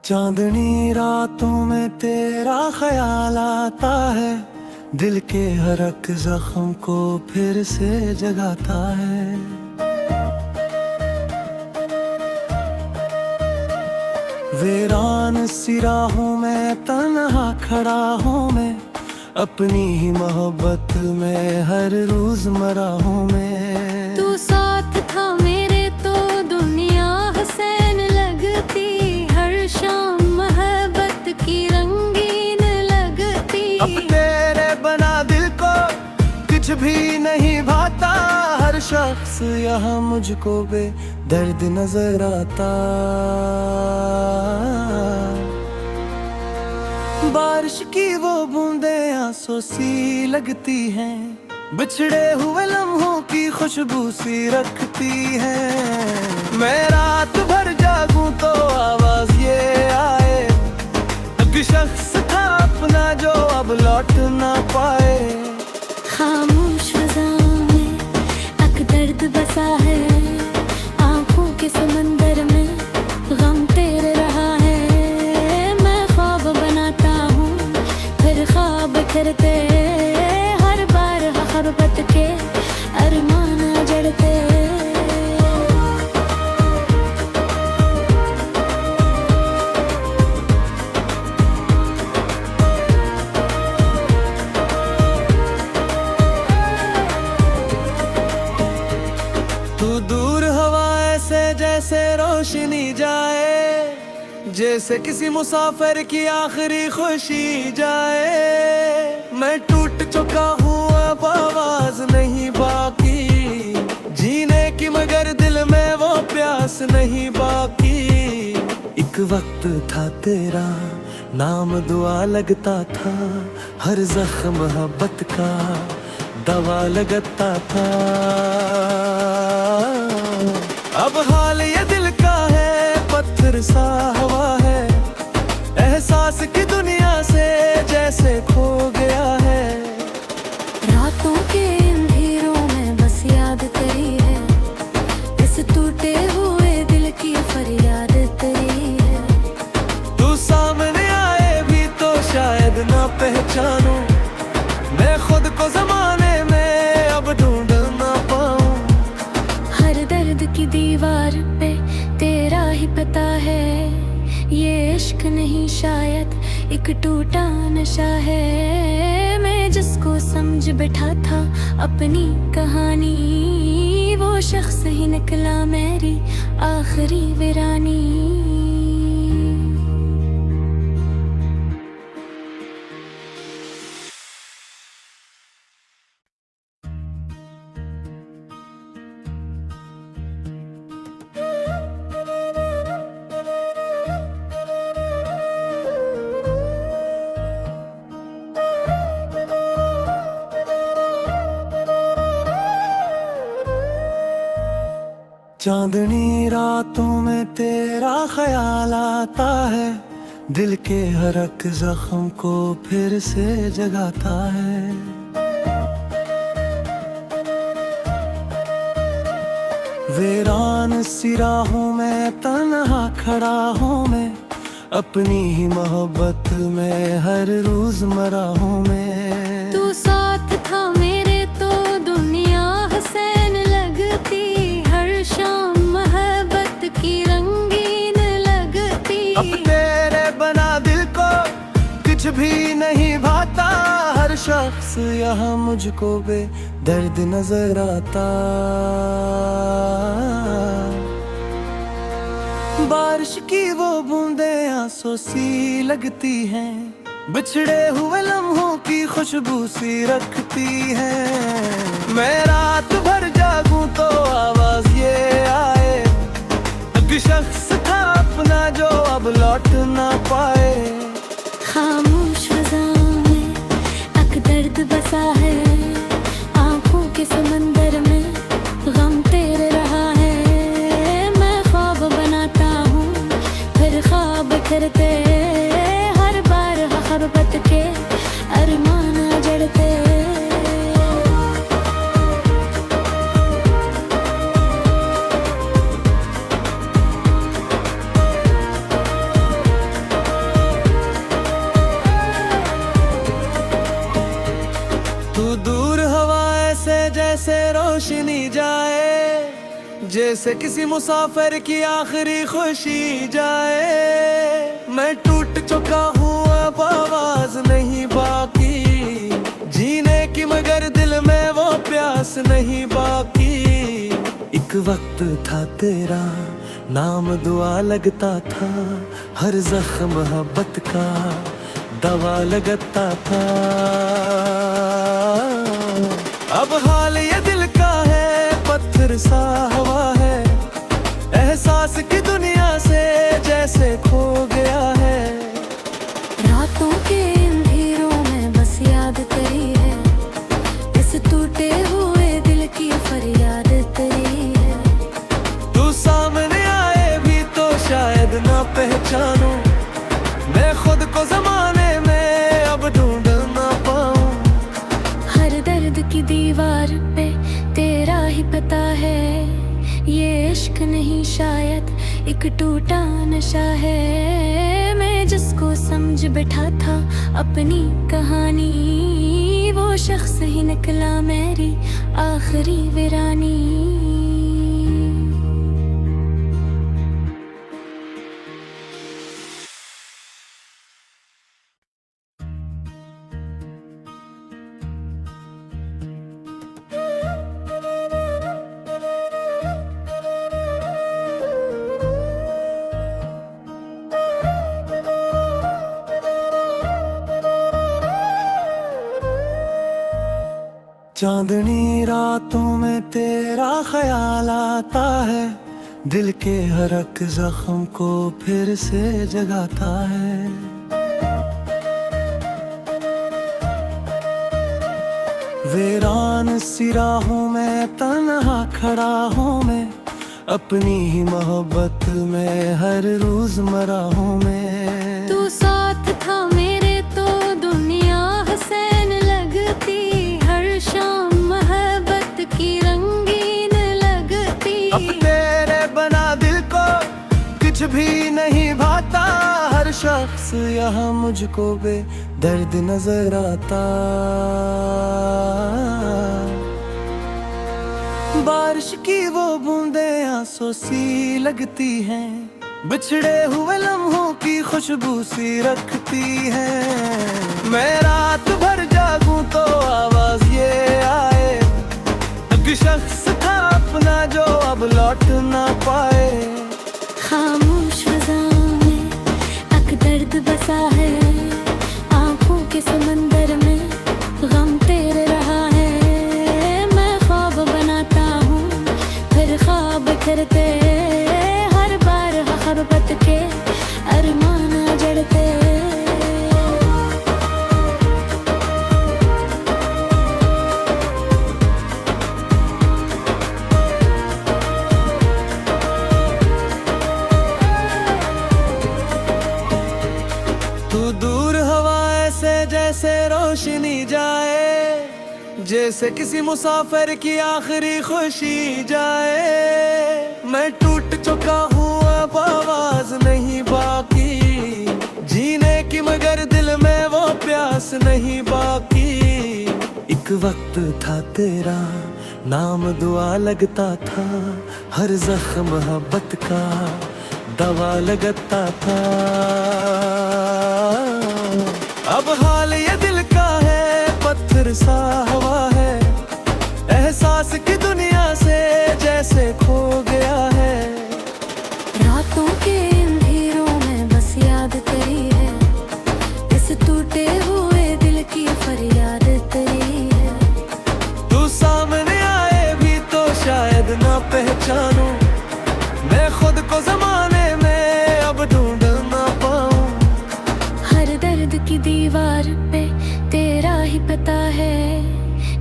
चांदनी रातों में तेरा ख्याल आता है, दिल के हर एक जख्म को फिर से जगाता है। वीरान सी राहों में तन्हा खड़ा हूँ मैं, अपनी ही मोहब्बत में हर रोज मरा हूँ मैं। तू साथ था मेरे तो दुनिया हसीन लगती, हर शाम मोहब्बत की रंगीन लगती। अब तेरे बना दिल को कुछ भी नहीं भाता, हर शख्स यहाँ मुझको बेदर्द नजर आता। बारिश की वो बूंदें आंसू सी लगती हैं, बिछड़े हुए लम्हों की खुशबू सी रखती हैं। मैं रात भर जागूं तो आवाज ये आए, एक शख्स था अपना जो अब लौट ना पाए। खामोश फ़ज़ाओं में एक दर्द बसा है, आँखों के समंदर में गम तेरे रहा है। मैं ख्वाब बनाता हूँ फिर ख्वाब बिखरते, हर बार ग़ुरबत के अरमान जड़ते। तू दूर हवा ऐसे जैसे रोशनी जाए, जैसे किसी मुसाफिर की आखिरी खुशी जाए। मैं टूट चुका हूँ अब आवाज नहीं बाकी, जीने की मगर दिल में वो प्यास नहीं बाकी। एक वक्त था तेरा नाम दुआ लगता था, हर जख्म मोहब्बत का दवा लगता था। अब हाल ये दिल का है पत्थर सा हवा है, एहसास की दुनिया से जैसे खो गया है। रातों के अंधेरों में बस याद तेरी है, इस टूटे हुए दिल की फरियाद तेरी है। तू सामने आए भी तो शायद ना पहचानूं, मैं खुद को जमाने में अब ढूंढ ना पाऊं। हर दर्द की दीवार पे तेरा ही पता है, ये इश्क नहीं शायद एक टूटा नशा है। मैं जिसको समझ बैठा था अपनी कहानी, वो शख्स ही निकला मेरी आखिरी वीरानी। चांदनी रातों में तेरा ख्याल आता है, दिल के हर एक जख्म को फिर से जगाता है। वीरान सी राहों में तन्हा खड़ा हूँ मैं, अपनी ही मोहब्बत में हर रोज मरा हूँ मैं। तू साथ था मेरे तो दुनिया हसीन लगती, हर शाम मोहब्बत की रंगीन लगती। अब तेरे बना दिल को कुछ भी नहीं भाता, हर शख्स यहाँ मुझको बेदर्द नजर आता। बारिश की वो बूंदें आंसू सी लगती हैं, बिछड़े हुए लम्हों की खुशबू सी रखती हैं। मैं रात भर जागूं तो आवाज ये आए, एक शख्स था अपना जो अब लौट ना पाए। खामोश फ़ज़ाओं में एक दर्द बसा है, आँखों के समंदर में गम तेरे रहा है। मैं ख्वाब बनाता हूँ फिर ख्वाब बिखरते, हर बार ग़ुरबत के अरमान जड़ते। जैसे किसी मुसाफिर की आखिरी खुशी जाए। मैं टूट चुका हूँ, अब आवाज नहीं बाकी जीने की, मगर दिल में वो प्यास नहीं बाकी। एक वक्त था तेरा नाम दुआ लगता था, हर जख्म मोहब्बत का दवा लगता था। अब हाल ये दिल का है, पत्थर सा हवा है, एहसास की दुनिया से जैसे खो गया है। रातों के अंधेरों में बस याद तेरी है, इस टूटे हुए दिल की फरियाद तेरी है। तू सामने आए भी तो शायद ना पहचानूं, मैं खुद को जमाने में अब ढूंढ ना पाऊं। हर दर्द की दीवार पे तेरा ही पता है, ये इश्क नहीं शायद एक टूटा नशा है। मैं जिसको समझ बैठा था अपनी कहानी, वो शख्स ही निकला मेरी आखिरी वीरानी। चांदनी रातों में तेरा ख्याल आता है, दिल के हर एक जख्म को फिर से जगाता है। वीरान सी राहों में तन्हा खड़ा हूँ मैं, अपनी ही मोहब्बत में हर रोज मरा हूँ मैं। तू साथ था मेरे तो दुनिया हसीन लगती, हर शाम मोहब्बत की रंगीन लगती। अब तेरे बना दिल को कुछ भी नहीं भाता, हर शख्स यहाँ मुझको बेदर्द नजर आता। बारिश की वो बूंदें आंसू सी लगती हैं, बिछड़े हुए लम्हों की खुशबू सी रखती हैं। मैं रात भर जागूं तो आवाज ये आए, एक शख्स था अपना जो अब लौट ना पाए। खामोश फिजाओं में अक दर्द बसा है, आंखों के समंदर में गम तेरे रहा है। मैं ख्वाब बनाता हूँ फिर ख्वाब करते, हर बार मोहब्बत के अरमान जड़ते। तू दूर हवा ऐसे जैसे रोशनी जाए, जैसे किसी मुसाफिर की आखिरी खुशी जाए। मैं टूट चुका हूँ, अब आवाज नहीं बाकी जीने की, मगर दिल में वो प्यास नहीं बाकी। एक वक्त था तेरा नाम दुआ लगता था, हर जख्म मोहब्बत का दवा लगता था। अब हाल ये दिल का है, पत्थर सा हवा है, एहसास की दुनिया से जैसे खो गया है। रातों के अंधेरों में बस याद तेरी है, इस टूटे हुए दिल की फरियाद तेरी है। तू सामने आए भी तो शायद ना पहचानूं, मैं खुद को जमाने में अब ढूंढ ना पाऊं। हर दर्द की दीवार पे तेरा ही पता है,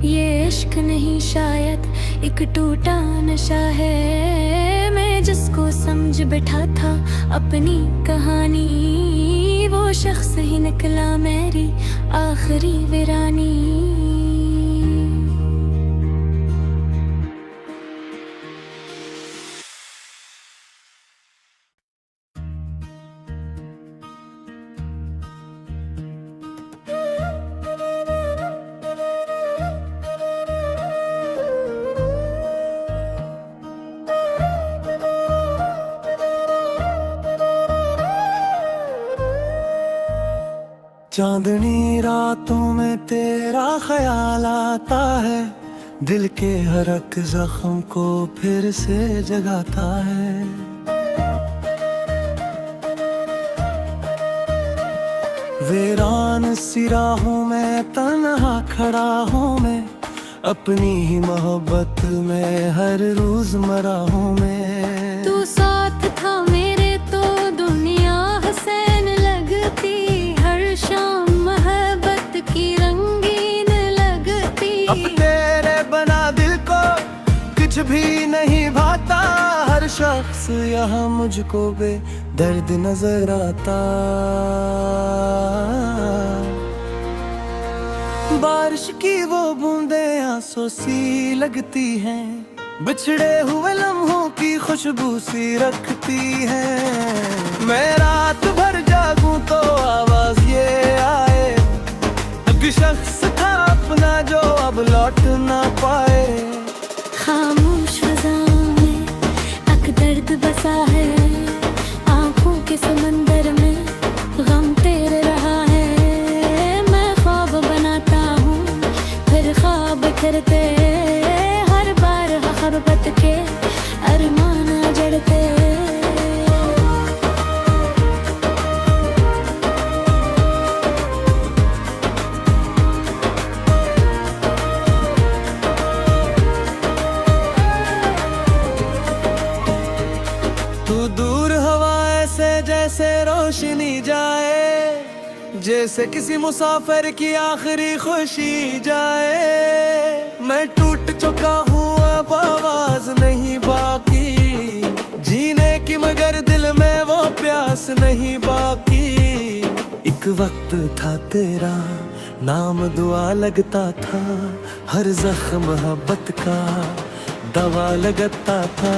ये इश्क नहीं शायद एक टूटा नशा है। मैं जिसको समझ बैठा था अपनी कहानी, वो शख्स ही निकला मेरी आखिरी वीरानी। चांदनी रातों में तेरा ख्याल आता है, दिल के हर एक जख्म को फिर से जगाता है। वीरान सी राहों में तन्हा खड़ा हूँ मैं, अपनी ही मोहब्बत में हर रोज मरा हूँ मैं। तू साथ था मेरे तो दुनिया हसीन लगती, हर शाम मोहब्बत की रंगीन लगती। अब तेरे बना दिल को कुछ भी नहीं भाता, हर शख्स यहाँ मुझको बेदर्द नजर आता। बारिश की वो बूंदें आंसू सी लगती हैं, बिछड़े हुए लम्हों की खुशबू सी रखती हैं। मैं रात भर जागूं तो आवाज ये आए, एक शख्स था अपना जो अब लौट ना पाए। खामोश फ़ज़ाओं में एक दर्द बसा है, आँखों के समंदर में गम तेरे रहा है। मैं ख्वाब बनाता हूँ फिर ख्वाब करते, हर बार मोहब्बत के अरमान जड़ते। तू दूर हवा ऐसे जैसे रोशनी जाए, जैसे किसी मुसाफिर की आखिरी खुशी जाए। मैं टूट चुका हूँ अब आवाज नहीं बाकी, जीने की मगर दिल में वो प्यास नहीं बाकी। एक वक्त था तेरा नाम दुआ लगता था, हर जख्म मोहब्बत का दवा लगता था।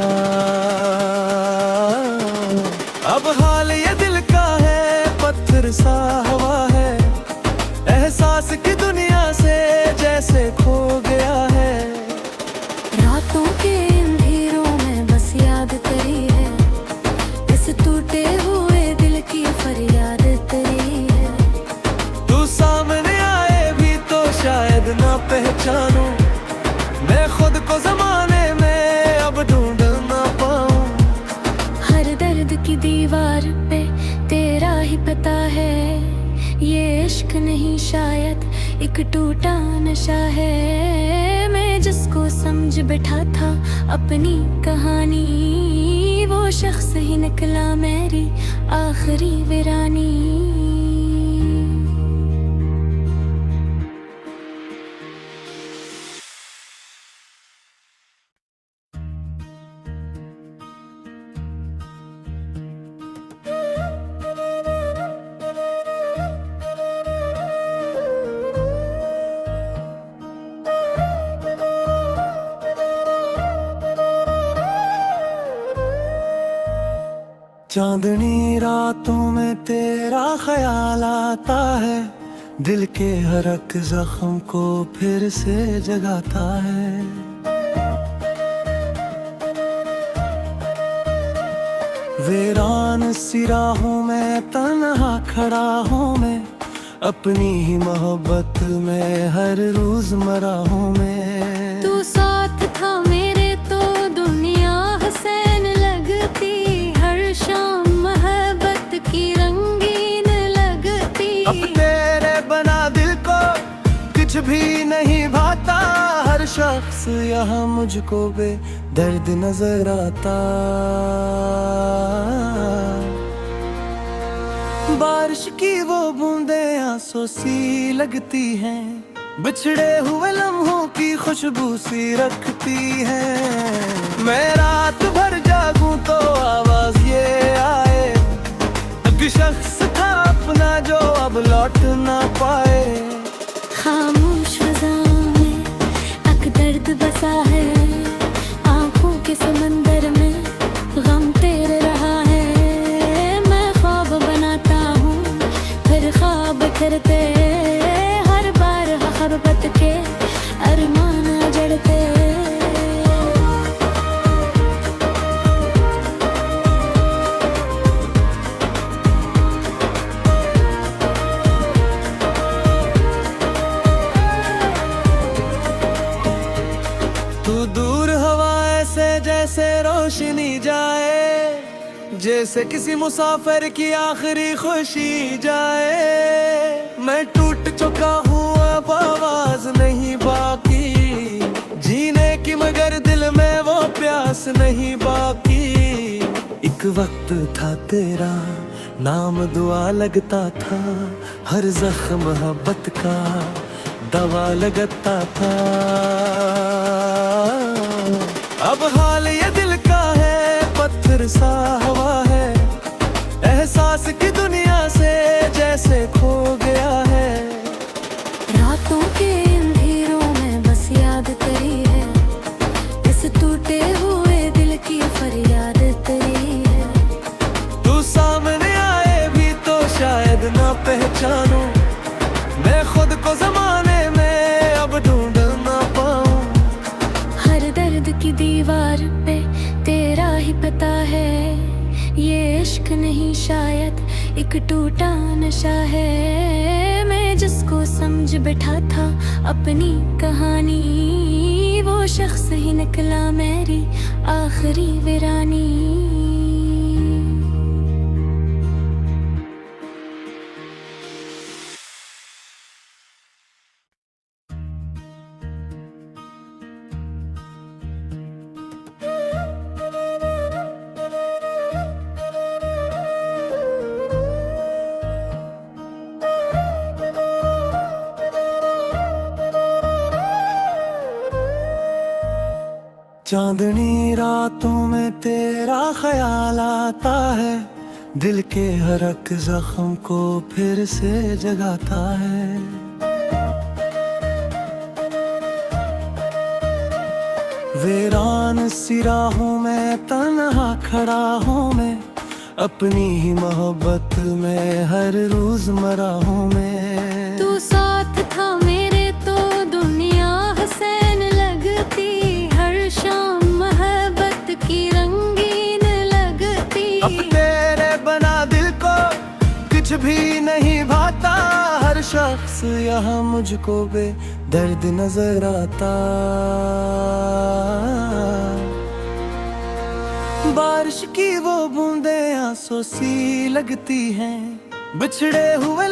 अब हाल ये दिल का है पत्थर सा हवा है, एहसास की दुनिया से जैसे खो गया है। रातों के अंधेरों में बस याद तेरी है, इस टूटे हुए दिल की फरियाद तेरी है। तू सामने आए भी तो शायद ना पहचानूं, मैं खुद को जमाने में अब ढूंढ ना पाऊं। हर दर्द की दीवार पे तेरा ही पता है, ये इश्क नहीं शायद एक टूटा नशा है। मैं जिसको समझ बैठा था अपनी कहानी, वो शख्स ही निकला मेरी आखिरी वीरानी। चांदनी रातों में तेरा ख्याल आता है, दिल के हर एक जख्म को फिर से जगाता है। वीरान सी राहों में तन्हा खड़ा हूँ मैं, अपनी ही मोहब्बत में हर रोज मरा हूँ मैं। तू साथ था मेरे तो दुनिया हसीन लगती, हर शाम मोहब्बत की रंगीन लगती। अब तेरे बना दिल को कुछ भी नहीं भाता, हर शख्स यहाँ मुझको बेदर्द नजर आता। बारिश की वो बूंदें आंसू सी लगती हैं, बिछड़े हुए लम्हों की खुशबू सी रखती हैं। मैं रात भर जागूं तो आवाज ये आए, एक शख्स था अपना जो अब लौट ना पाए। खामोश फ़ज़ाओं में एक दर्द बसा है, आँखों के समंदर में गम तेरे रहा है। मैं ख्वाब बनाता हूँ फिर ख्वाब करते, हर बार मोहब्बत के अरमान जड़ते। जैसे किसी मुसाफिर की आखिरी खुशी जाए। मैं टूट चुका हूँ, अब आवाज नहीं बाकी जीने की, मगर दिल में वो प्यास नहीं बाकी। एक वक्त था तेरा नाम दुआ लगता था, हर जख्म मोहब्बत का दवा लगता था। अब हाल ये दिल का है, पत्थर सा हवा है, एहसास की दुनिया से जैसे खो गया है। रातों के अंधेरों में बस याद तेरी है, इस टूटे हुए दिल की फरियाद तेरी है। तू सामने आए भी तो शायद ना पहचानूं, मैं खुद को जमाने में अब ढूंढ ना पाऊं। हर दर्द की दीवार पे तेरा ही पता है, ये इश्क नहीं शायद एक टूटा नशा है। मैं जिसको समझ बैठा था अपनी कहानी, वो शख्स ही निकला मेरी आखिरी वीरानी। चांदनी रातों में तेरा ख्याल आता है, दिल के हर एक जख्म को फिर से जगाता है। वीरान सी राहों में तन्हा खड़ा हूँ मैं, अपनी ही मोहब्बत में हर रोज मरा हूँ मैं। तू साथ था मेरे तो दुनिया हसीन लगती, हर शाम मोहब्बत की रंगीन लगती। अब तेरे बना दिल को कुछ भी नहीं भाता, हर शख्स यहाँ मुझको बेदर्द नजर आता। बारिश की वो बूंदें आंसू सी लगती हैं, बिछड़े हुए